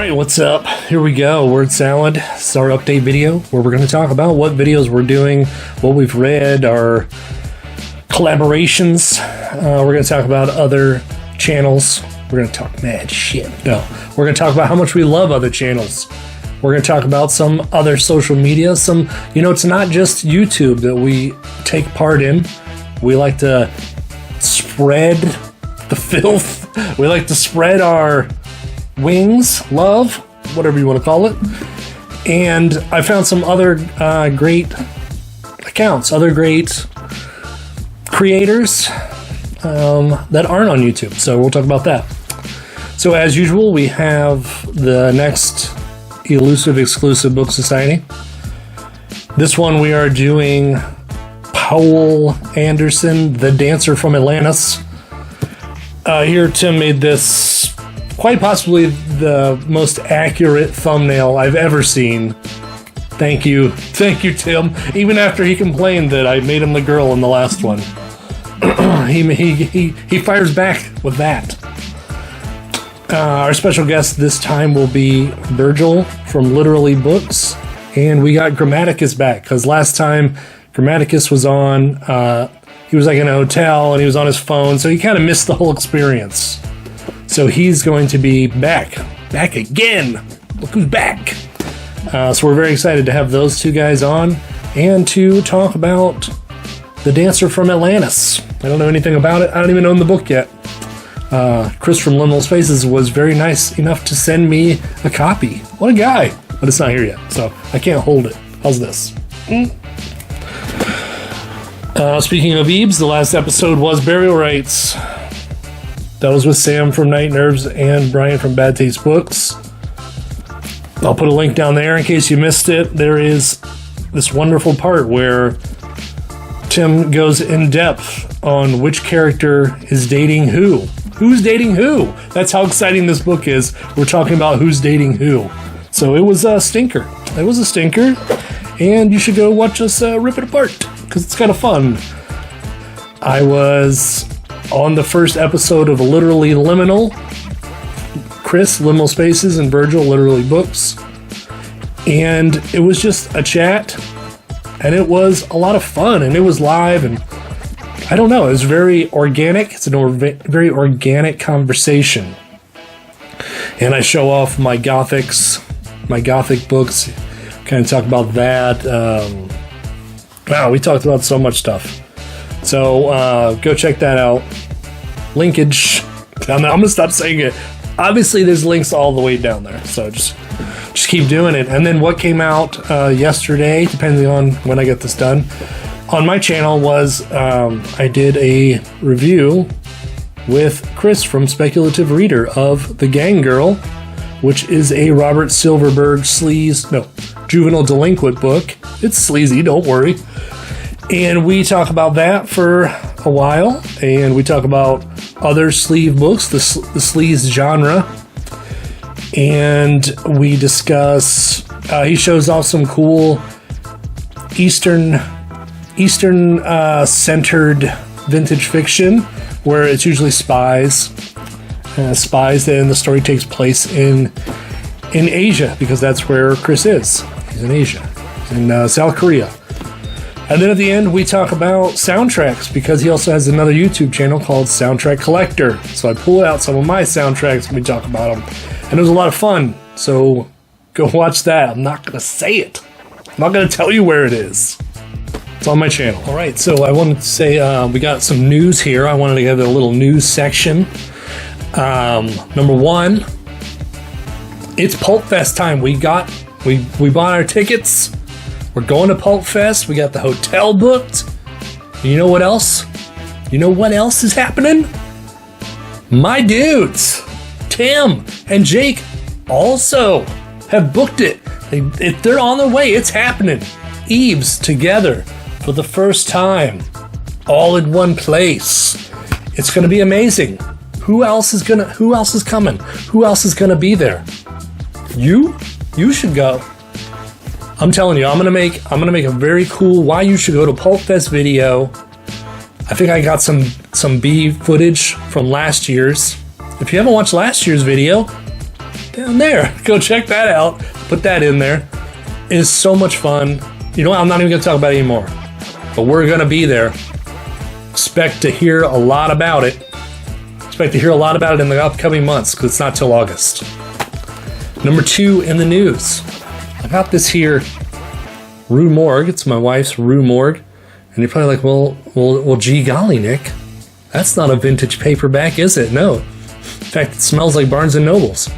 Alright, what's up? Here we go. Word Salad. It's our update video where we're going to talk about what videos we're doing, what we've read, our collaborations. We're going to talk about other channels. We're going to talk mad shit. No, we're going to talk about how much we love other channels. We're going to talk about some other social media. It's not just YouTube that we take part in. We like to spread the filth. We like to spread our wings, love, whatever you want to call it. And I found some other great accounts, other great creators that aren't on YouTube. So we'll talk about that. So as usual, we have the next elusive exclusive book society. This one we are doing Powell Anderson, The Dancer from Atlantis. Here Tim made this quite possibly the most accurate thumbnail I've ever seen. Thank you, Tim. Even after he complained that I made him the girl in the last one, he fires back with that. Our special guest this time will be Virgil from Literally Books, and we got Grammaticus back because last time Grammaticus was on, he was like in a hotel and he was on his phone, so he kind of missed the whole experience. So he's going to be back again. Look who's back. So we're very excited to have those two guys on and to talk about The Dancer from Atlantis. I don't know anything about it. I don't even own the book yet. Chris from Liminal Spaces was very nice enough to send me a copy. What a guy. But it's not here yet, so I can't hold it. How's this? Speaking of EEBS, the last episode was Burial Rites. That was with Sam from Night Nerves and Brian from Bad Taste Books. I'll put a link down there in case you missed it. There is this wonderful part where Tim goes in depth on which character is dating who. Who's dating who? That's how exciting this book is. We're talking about who's dating who. So it was a stinker. It was a stinker. And you should go watch us rip it apart because it's kind of fun. I was on the first episode of Literally Liminal. Chris, Liminal Spaces, and Virgil, Literally Books. And it was just a chat. And it was a lot of fun. And it was live. And I don't know. It was very organic. It's a very organic conversation. And I show off my Gothic books. Kind of talk about that. Wow, we talked about so much stuff. So go check that out. Linkage. I'm going to stop saying it. Obviously, there's links all the way down there. So just keep doing it. And then what came out yesterday, depending on when I get this done, on my channel was I did a review with Chris from Speculative Reader of The Gang Girl, which is a Robert Silverberg juvenile delinquent book. It's sleazy, don't worry. And we talk about that for a while, and we talk about other sleeve books, the sleaze genre, and we discuss, he shows off some cool Eastern centered vintage fiction, where it's usually spies, and the story takes place in Asia, because that's where Chris is. He's in Asia. He's in South Korea. And then at the end, we talk about soundtracks, because he also has another YouTube channel called Soundtrack Collector. So I pull out some of my soundtracks and we talk about them. And it was a lot of fun. So go watch that. I'm not going to say it. I'm not going to tell you where it is. It's on my channel. All right, so I wanted to say we got some news here. I wanted to give it a little news section. Number one, it's Pulp Fest time. We bought our tickets. We're going to Pulp Fest. We got the hotel booked. You know what else? You know what else is happening? My dudes, Tim and Jake, also have booked it. They're on their way. It's happening. EEBS together for the first time, all in one place. It's going to be amazing. Who else is coming? Who else is gonna be there? You should go. I'm telling you, I'm gonna make a very cool why you should go to Pulp Fest video. I think I got some B footage from last year's. If you haven't watched last year's video, down there. Go check that out. Put that in there. It is so much fun. You know what? I'm not even going to talk about it anymore. But we're going to be there. Expect to hear a lot about it. Expect to hear a lot about it in the upcoming months because it's not till August. Number 2 in the news. I got this here, Rue Morgue. It's my wife's Rue Morgue. And you're probably like, well, gee golly, Nick. That's not a vintage paperback, is it? No. In fact, it smells like Barnes & Noble's.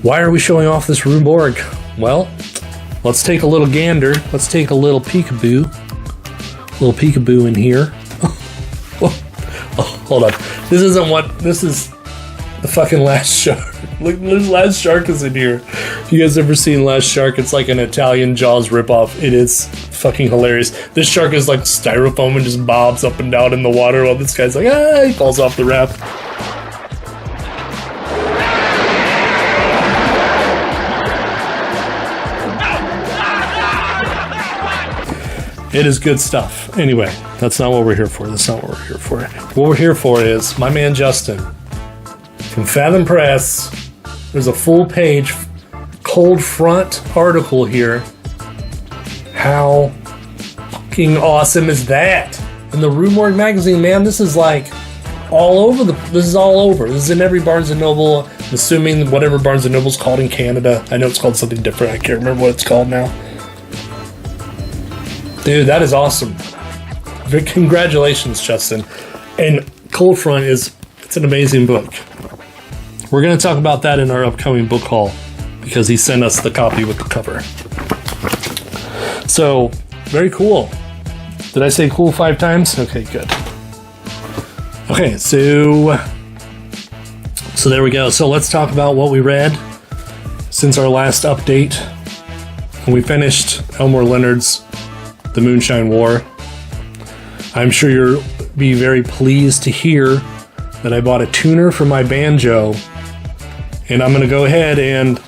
Why are we showing off this Rue Morgue? Well, let's take a little gander. Let's take a little peekaboo. Little peekaboo in here. Oh, hold on. This is the fucking Last Shark. Look, Last Shark is in here. If you guys ever seen Last Shark, it's like an Italian Jaws ripoff. It is fucking hilarious. This shark is like styrofoam and just bobs up and down in the water while this guy's like, he falls off the raft. It is good stuff. Anyway, that's not what we're here for. That's not what we're here for. What we're here for is my man Justin from Fathom Press. There's a full page cold front article here. How fucking awesome is that? In the Rue Morgue magazine, man, this is like all over. This is all over. This is in every Barnes & Noble. I'm assuming whatever Barnes & Noble's called in Canada. I know it's called something different. I can't remember what it's called now. Dude, that is awesome. Congratulations, Justin. And Cold Front it's an amazing book. We're going to talk about that in our upcoming book haul because he sent us the copy with the cover. So, very cool. Did I say cool 5 times? Okay, good. Okay, so there we go. So let's talk about what we read since our last update. When we finished Elmore Leonard's The Moonshine War. I'm sure you'll be very pleased to hear that I bought a tuner for my banjo, and I'm going to go ahead and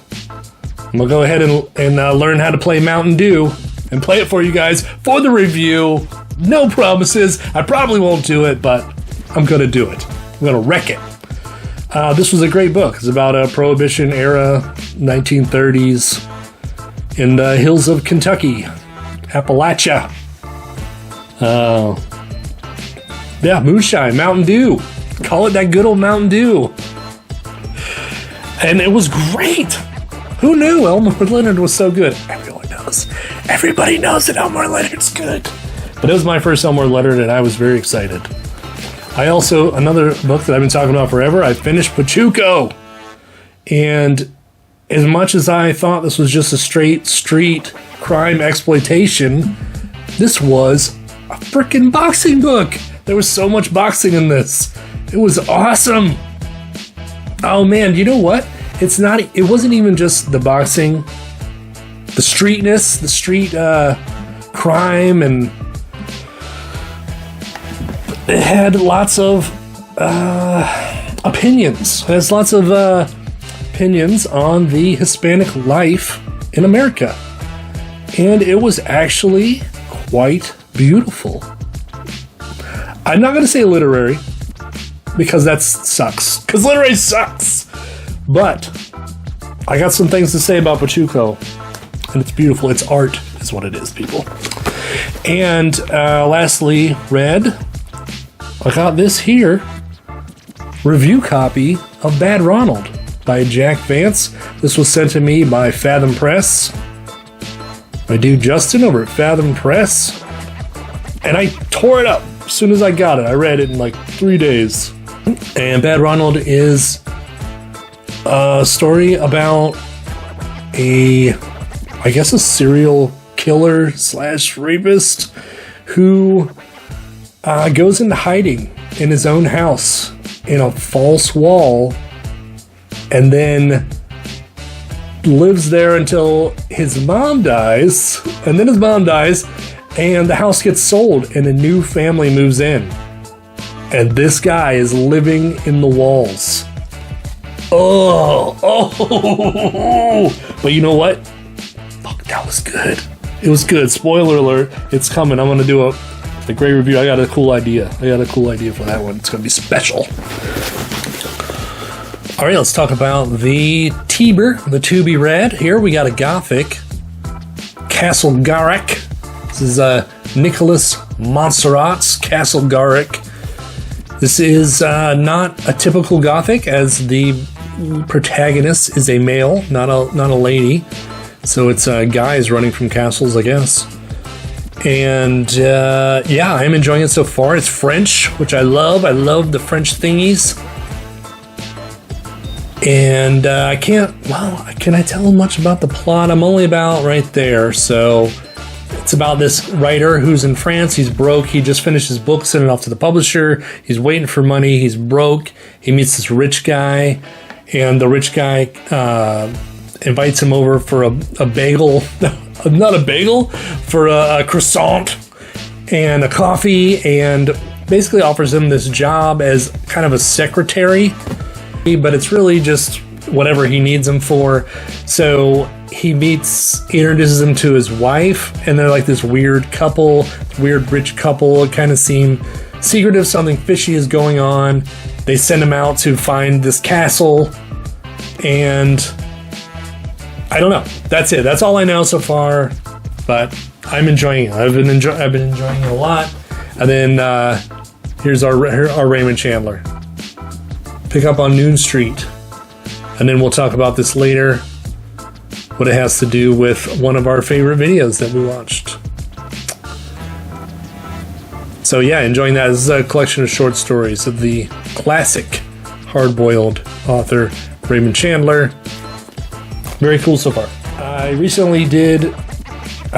learn how to play Mountain Dew and play it for you guys for the review. No promises. I probably won't do it, but I'm going to do it. I'm going to wreck it. This was a great book. It's about a Prohibition era, 1930s, in the hills of Kentucky. Appalachia. Yeah, moonshine, Mountain Dew. Call it that good old Mountain Dew. And it was great. Who knew Elmore Leonard was so good? Everyone knows. Everybody knows that Elmore Leonard's good. But it was my first Elmore Leonard, and I was very excited. Another book that I've been talking about forever, I finished Pachuco. And as much as I thought this was just a straight street crime exploitation, this was a freaking boxing book. There was so much boxing in this. It was awesome. Oh man, you know what? It wasn't even just the boxing, the streetness, the street crime, and it had lots of opinions. It has lots of opinions on the Hispanic life in America. And it was actually quite beautiful. I'm not going to say literary, because that sucks. Because literary sucks. But I got some things to say about Pachuco. And it's beautiful. It's art is what it is, people. And lastly, I got this here. Review copy of Bad Ronald by Jack Vance. This was sent to me by Fathom Press. My dude Justin over at Fathom Press. And I tore it up as soon as I got it. I read it in like 3 days. And Bad Ronald is a story about a serial killer / rapist who goes into hiding in his own house in a false wall and then lives there until his mom dies, and then his mom dies, and the house gets sold, and a new family moves in. And this guy is living in the walls. Oh. But you know what? Fuck, that was good. It was good. Spoiler alert, it's coming. I'm going to do a great review. I got a cool idea for that one. It's going to be special. All right, let's talk about the Tiber, the To Be Read. Here we got a Gothic, Castle Garrick. This is Nicholas Montserrat's Castle Garrick. This is not a typical Gothic, as the protagonist is a male, not a lady. So it's guys running from castles, I guess. And yeah, I'm enjoying it so far. It's French, which I love. I love the French thingies. And can I tell much about the plot? I'm only about right there. So it's about this writer who's in France. He's broke. He just finished his book, sent it off to the publisher. He's waiting for money. He's broke. He meets this rich guy, and the rich guy invites him over for a bagel. Not a bagel, for a croissant and a coffee, and basically offers him this job as kind of a secretary. But it's really just whatever he needs him for. So he introduces him to his wife, and they're like this weird couple, weird rich couple. It kind of seems secretive, something fishy is going on. They send him out to find this castle, and I don't know. That's it. That's all I know so far, but I'm enjoying it. I've been enjoying it a lot. And then here's our Raymond Chandler. Pick up on Noon Street, and then we'll talk about this later, what it has to do with one of our favorite videos that we watched. So yeah, enjoying that. This is a collection of short stories of the classic hard-boiled author Raymond Chandler. Very cool so far. I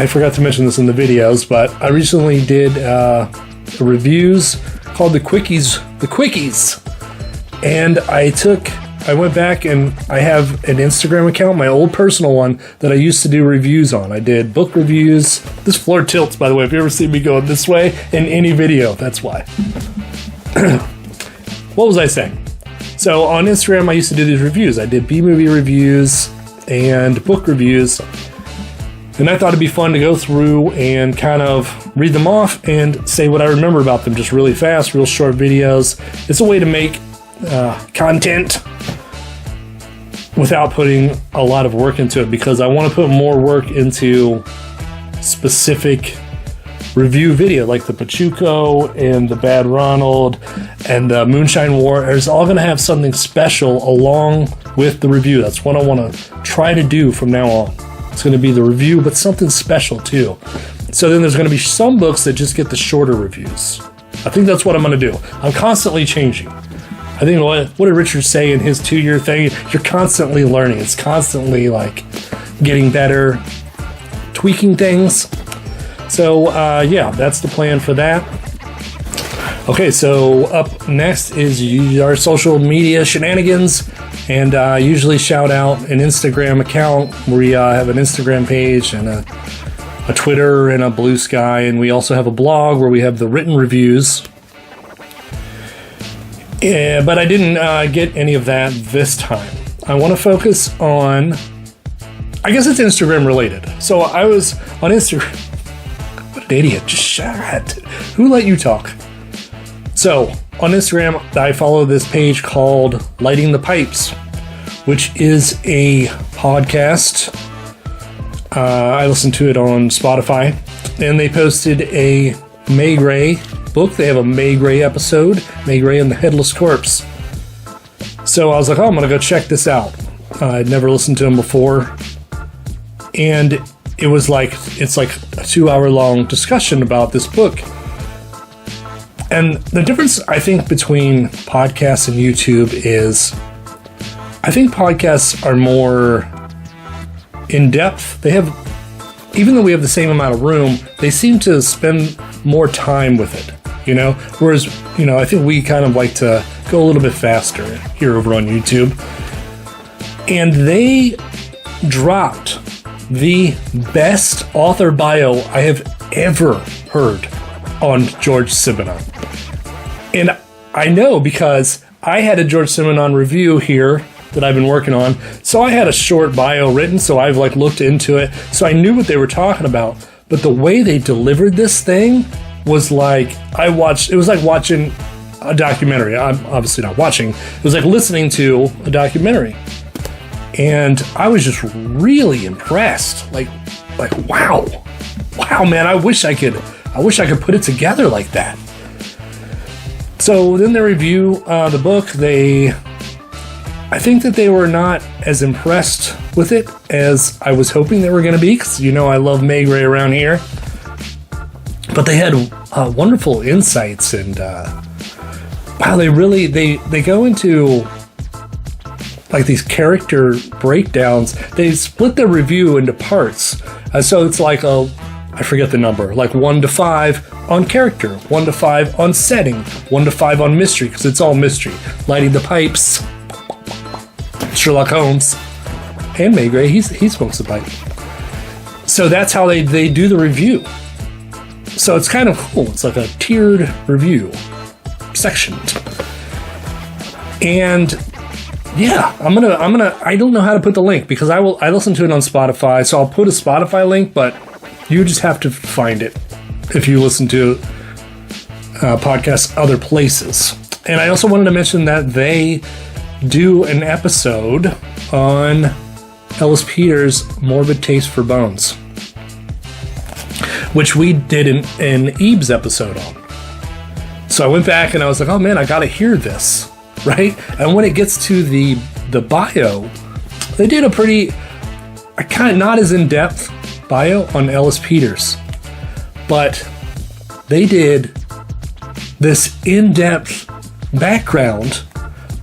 forgot to mention this in the videos, but I recently did reviews called The Quickies. And I went back, and I have an Instagram account, my old personal one, that I used to do reviews on. I did book reviews. This floor tilts, by the way, if you ever see me going this way in any video, that's why. What was I saying? So on Instagram, I used to do these reviews. I did B-movie reviews and book reviews. And I thought it'd be fun to go through and kind of read them off and say what I remember about them, just really fast, real short videos. It's a way to make content without putting a lot of work into it, because I want to put more work into specific review video, like the Pachuco and the Bad Ronald and the Moonshine War. It's all going to have something special along with the review. That's what I want to try to do from now on. It's going to be the review, but something special too. So then there's going to be some books that just get the shorter reviews. I think that's what I'm going to do. I'm constantly changing. I think what did Richard say in his 2-year thing? You're constantly learning. It's constantly like getting better, tweaking things. So yeah, that's the plan for that. Okay, so up next is our social media shenanigans, and I usually shout out an Instagram account. We have an Instagram page and a Twitter and a Blue Sky, and we also have a blog where we have the written reviews. Yeah, but I didn't get any of that this time. I want to focus on, I guess it's Instagram related. So I was on Instagram. What an idiot. Just shut. Who let you talk? So on Instagram, I follow this page called Lighting the Pipes, which is a podcast. I listen to it on Spotify, and they posted a May Gray book. They have a May Gray episode, May Gray and the Headless Corpse. So I was like, oh, I'm going to go check this out. I'd never listened to him before. And it's like a 2-hour long discussion about this book. And the difference, I think, between podcasts and YouTube is, I think podcasts are more in depth. They have, even though we have the same amount of room, they seem to spend more time with it, you know? Whereas, you know, I think we kind of like to go a little bit faster here over on YouTube. And they dropped the best author bio I have ever heard on George Simenon. And I know because I had a George Simenon review here that I've been working on. So I had a short bio written, so I've like looked into it. So I knew what they were talking about. But the way they delivered this thing was like, it was like watching a documentary. I'm obviously not watching. It was like listening to a documentary. And I was just really impressed. Like, wow, man, I wish I could put it together like that. So then they review the book. I think that they were not as impressed with it as I was hoping they were going to be, because I love Meg Ray around here. But they had wonderful insights, and wow, they go into like these character breakdowns. They split the review into parts, so it's like I forget the number, like 1 to 5 on character, 1 to 5 on setting, 1 to 5 on mystery, because it's all mystery. Lighting the pipes, Sherlock Holmes, and Meg Ray, he smokes a pipe. So that's how they do the review. So it's kind of cool. It's like a tiered review, sectioned. And yeah, I don't know how to put the link, because I listen to it on Spotify, so I'll put a Spotify link, but you just have to find it if you listen to podcasts other places. And I also wanted to mention that they do an episode on Ellis Peters' Morbid Taste for Bones, which we did an EEBS episode on. So I went back and I was like, oh man, I gotta hear this, right? And when it gets to the bio, they did a pretty, kind of not as in-depth bio on Ellis Peters, but they did this in-depth background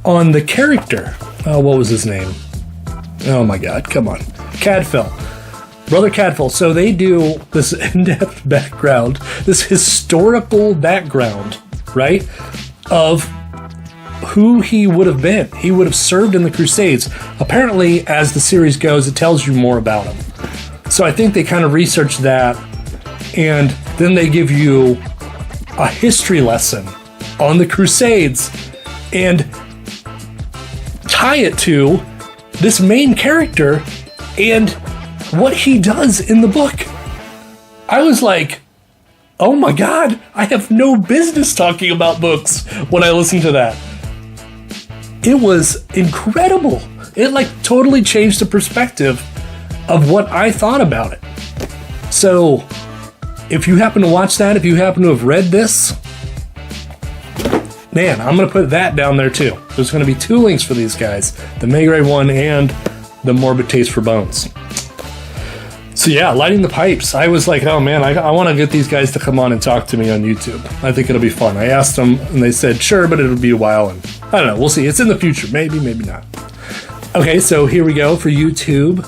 on the character. Oh, what was his name? Oh my God, come on. Cadfael. Brother Cadfael. So they do this in-depth background, this historical background, right, of who he would have been. He would have served in the Crusades. Apparently, as the series goes, it tells you more about him. So I think they kind of researched that, and then they give you a history lesson on the Crusades and tie it to this main character and what he does in the book. I was like, oh my God, I have no business talking about books when I listen to that. It was incredible. It like totally changed the perspective of what I thought about it. So if you happen to watch that, if you happen to have read this, man, I'm going to put that down there too. There's going to be 2 links for these guys, the Meg Ray one and the Morbid Taste for Bones. So yeah, lighting the pipes. I was like, oh man, I want to get these guys to come on and talk to me on YouTube. I think it'll be fun. I asked them and they said, sure, but it'll be a while. And I don't know. We'll see. It's in the future. Maybe, maybe not. Okay, so here we go for YouTube.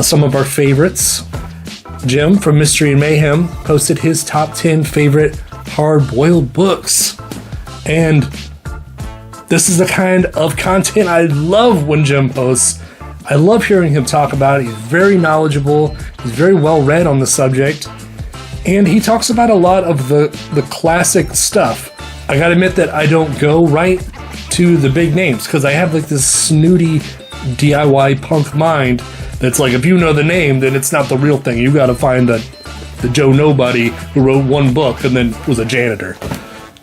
Some of our favorites. Jim from Mystery and Mayhem posted his top 10 favorite hard-boiled books. And this is the kind of content I love when Jim posts. I love hearing him talk about it. He's very knowledgeable. He's very well read on the subject. And he talks about a lot of the classic stuff. I gotta admit that I don't go right to the big names, because I have like this snooty DIY punk mind that's like, if you know the name, then it's not the real thing. You gotta find the Joe Nobody who wrote one book and then was a janitor.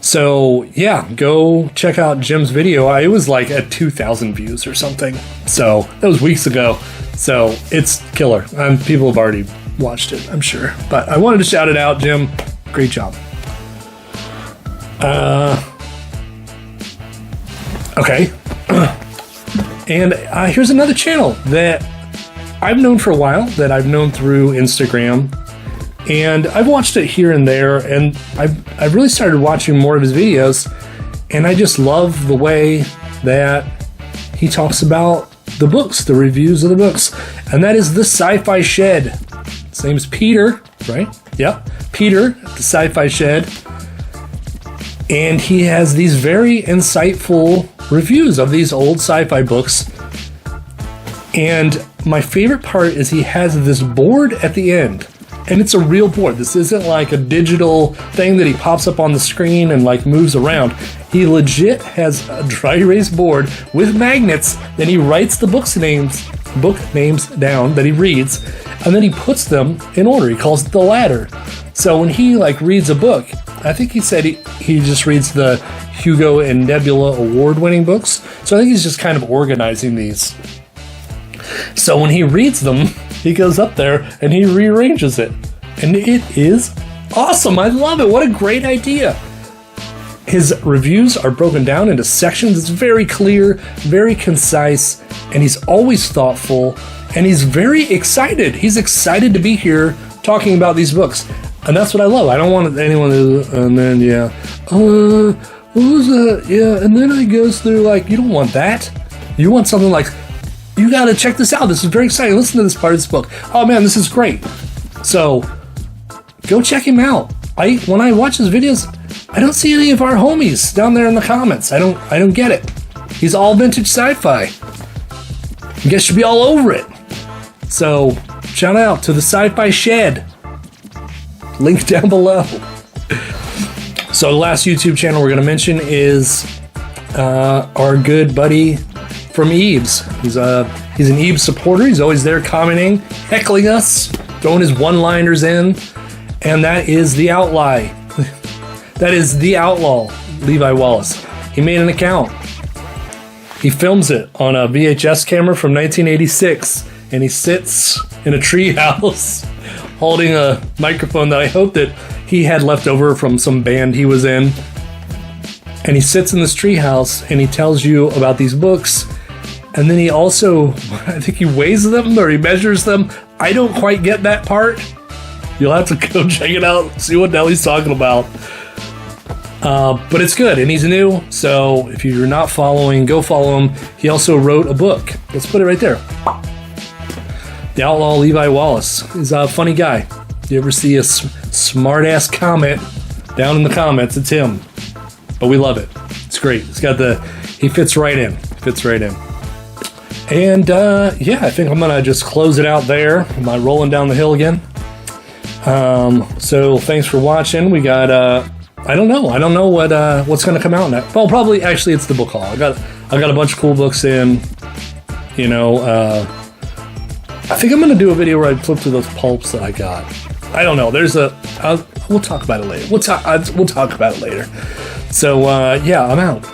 So yeah, go check out Jim's video. It was like at 2,000 views or something. So that was weeks ago. So it's killer. People have already watched it, I'm sure. But I wanted to shout it out, Jim. Great job. Okay. And here's another channel that I've known for a while, that I've known through Instagram. And I've watched it here and there, and I've really started watching more of his videos, and I just love the way that he talks about the books, the reviews of the books, and that is the Sci-Fi Shed. His name is Peter, right? Yep, Peter, the Sci-Fi Shed, and he has these very insightful reviews of these old sci-fi books. And my favorite part is he has this board at the end. And it's a real board. This isn't like a digital thing that he pops up on the screen and like moves around. He legit has a dry erase board with magnets. Then he writes the book names down that he reads, and then he puts them in order. He calls it the ladder. So when he like reads a book, I think he said he just reads the Hugo and Nebula award-winning books. So I think he's just kind of organizing these. So when he reads them, he goes up there and he rearranges it. And it is awesome. I love it. What a great idea. His reviews are broken down into sections. It's very clear, very concise, and he's always thoughtful, and he's very excited. He's excited to be here talking about these books. And that's what I love. I don't want anyone to, and then, what was that? Yeah, and then it goes through, like, you don't want that. You want something like, you got to check this out. This is very exciting. Listen to this part of this book. Oh, man, this is great. So, go check him out. When I watch his videos, I don't see any of our homies down there in the comments. I don't get it. He's all vintage sci-fi. I guess you should be all over it. So, shout out to the Sci-Fi Shed. Link down below. So the last YouTube channel we're going to mention is our good buddy from EEBS. He's an EEBS supporter. He's always there commenting, heckling us, throwing his one-liners in. And that is The Outlaw. That is The Outlaw, Levi Wallace. He made an account. He films it on a VHS camera from 1986. And he sits in a treehouse holding a microphone that I hope that he had left over from some band he was in. And he sits in this treehouse and he tells you about these books. And then he also, I think he weighs them or he measures them. I don't quite get that part. You'll have to go check it out, see what the hell he's talking about. But it's good, and he's new, so if you're not following, go follow him. He also wrote a book. Let's put it right there. The Outlaw Levi Wallace is a funny guy. You ever see a smart-ass comment down in the comments, it's him. But we love it. It's great. He fits right in. And, I think I'm going to just close it out there. Am I rolling down the hill again? So thanks for watching. We got, I don't know what's going to come out next. Well, probably, actually, it's the book haul. I got a bunch of cool books in, I think I'm going to do a video where I flip through those pulps that I got. I don't know. We'll talk about it later. We'll talk about it later. So, I'm out.